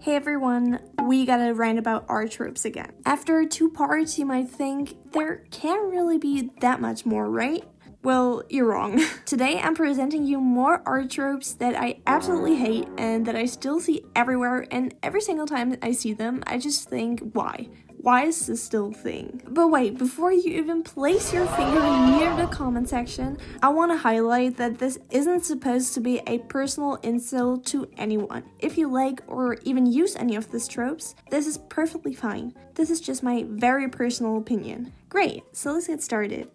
Hey everyone, we gotta rant about art tropes again. After 2 parts, you might think there can't really be that much more, right? Well, you're wrong. Today I'm presenting you more art tropes that I absolutely hate and that I still see everywhere, and every single time I see them, I just think, why? Why is this still a thing? But wait, before you even place your finger near the comment section, I want to highlight that this isn't supposed to be a personal insult to anyone. If you like or even use any of these tropes, this is perfectly fine. This is just my very personal opinion. Great, so let's get started.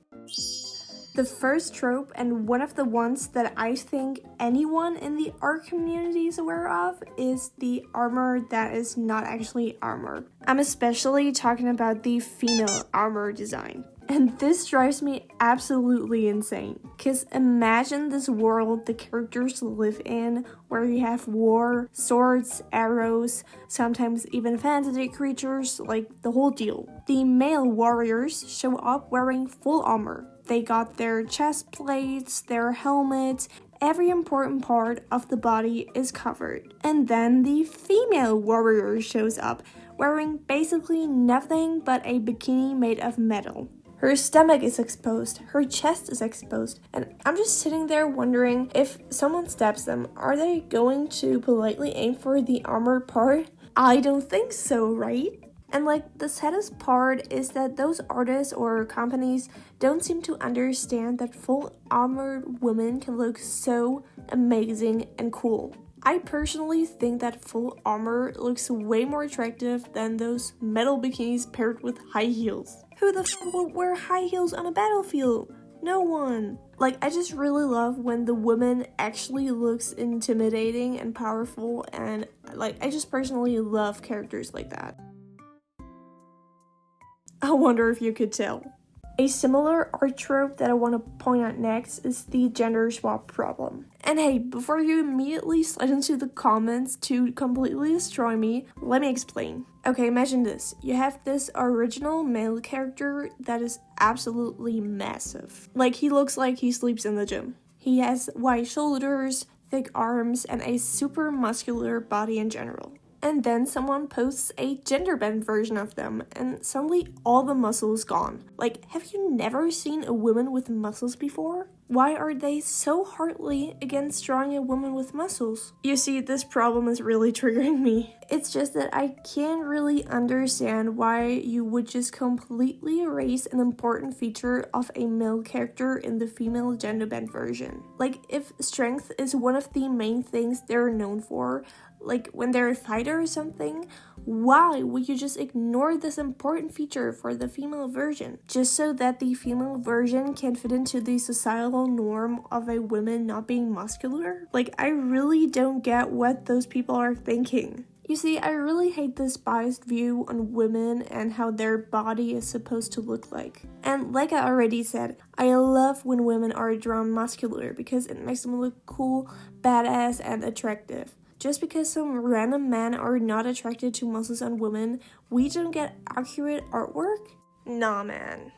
The first trope, and one of the ones that I think anyone in the art community is aware of, is the armor that is not actually armor. I'm especially talking about the female armor design. And this drives me absolutely insane. Cause imagine this world the characters live in, where you have war, swords, arrows, sometimes even fantasy creatures, like the whole deal. The male warriors show up wearing full armor. They got their chest plates, their helmets, every important part of the body is covered. And then the female warrior shows up, wearing basically nothing but a bikini made of metal. Her stomach is exposed, her chest is exposed, and I'm just sitting there wondering, if someone stabs them, are they going to politely aim for the armor part? I don't think so, right? And the saddest part is that those artists or companies don't seem to understand that full armored women can look so amazing and cool. I personally think that full armor looks way more attractive than those metal bikinis paired with high heels. Who the fuck would wear high heels on a battlefield? No one. I just really love when the woman actually looks intimidating and powerful, and I just personally love characters like that. I wonder if you could tell. A similar art trope that I want to point out next is the gender swap problem. And hey, before you immediately slide into the comments to completely destroy me, let me explain. Okay, imagine this. You have this original male character that is absolutely massive. He looks like he sleeps in the gym. He has wide shoulders, thick arms, and a super muscular body in general. And then someone posts a gender-bent version of them, and suddenly all the muscles gone. Have you never seen a woman with muscles before? Why are they so heartily against drawing a woman with muscles? You see, this problem is really triggering me. It's just that I can't really understand why you would just completely erase an important feature of a male character in the female gender-bent version. If strength is one of the main things they're known for, when they're a fighter or something, why would you just ignore this important feature for the female version? Just so that the female version can fit into the societal norm of a woman not being muscular? I really don't get what those people are thinking. You see, I really hate this biased view on women and how their body is supposed to look like. And like I already said, I love when women are drawn muscular because it makes them look cool, badass, and attractive. Just because some random men are not attracted to muscles on women, we don't get accurate artwork? Nah, man.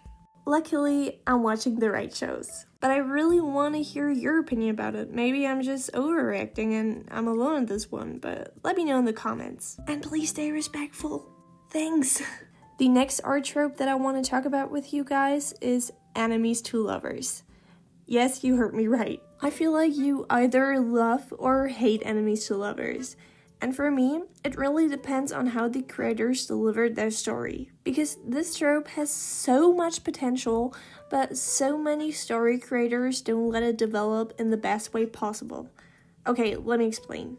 Luckily, I'm watching the right shows. But I really want to hear your opinion about it. Maybe I'm just overreacting and I'm alone in this one, but let me know in the comments. And please stay respectful. Thanks. The next art trope that I want to talk about with you guys is enemies to lovers. Yes, you heard me right. I feel like you either love or hate enemies to lovers. And for me, it really depends on how the creators delivered their story. Because this trope has so much potential, but so many story creators don't let it develop in the best way possible. Okay, let me explain.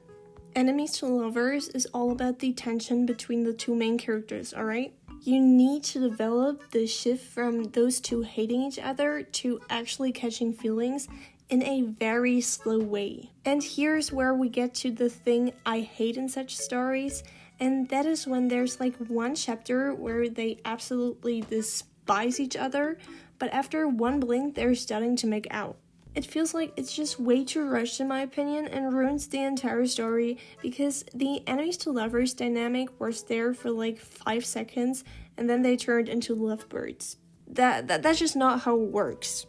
Enemies to lovers is all about the tension between the two main characters, alright? You need to develop the shift from those two hating each other to actually catching feelings in a very slow way. And here's where we get to the thing I hate in such stories, and that is when there's one chapter where they absolutely despise each other, but after one blink they're starting to make out. It feels like it's just way too rushed in my opinion and ruins the entire story because the enemies to lovers dynamic was there for 5 seconds and then they turned into lovebirds. That's just not how it works.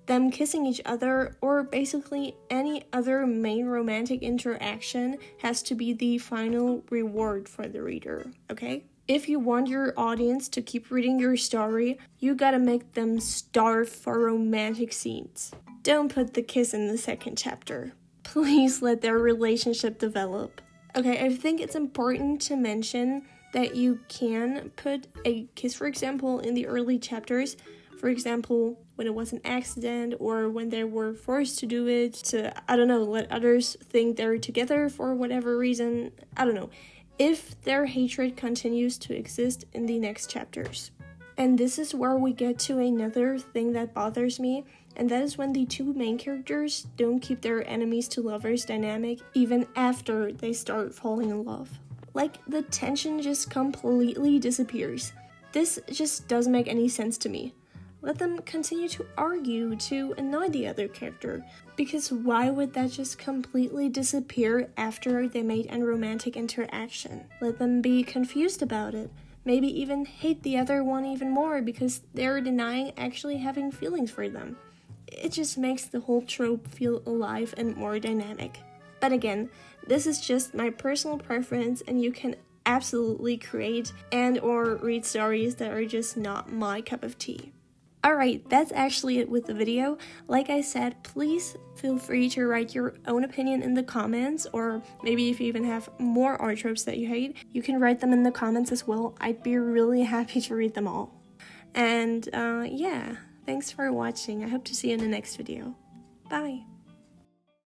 Them kissing each other, or basically any other main romantic interaction, has to be the final reward for the reader, okay? If you want your audience to keep reading your story, you gotta make them starve for romantic scenes. Don't put the kiss in the second chapter. Please let their relationship develop. Okay, I think it's important to mention that you can put a kiss, for example, in the early chapters. For example, when it was an accident or when they were forced to do it to, I don't know, let others think they're together for whatever reason. I don't know. If their hatred continues to exist in the next chapters. And this is where we get to another thing that bothers me, and that is when the two main characters don't keep their enemies to lovers dynamic even after they start falling in love. Like, the tension just completely disappears. This just doesn't make any sense to me. Let them continue to argue to annoy the other character, because why would that just completely disappear after they made a romantic interaction? Let them be confused about it, maybe even hate the other one even more because they're denying actually having feelings for them. It just makes the whole trope feel alive and more dynamic. But again, this is just my personal preference, and you can absolutely create and or read stories that are just not my cup of tea. Alright, that's actually it with the video. Like I said, please feel free to write your own opinion in the comments, or maybe if you even have more art tropes that you hate, you can write them in the comments as well. I'd be really happy to read them all. And yeah, thanks for watching. I hope to see you in the next video. Bye!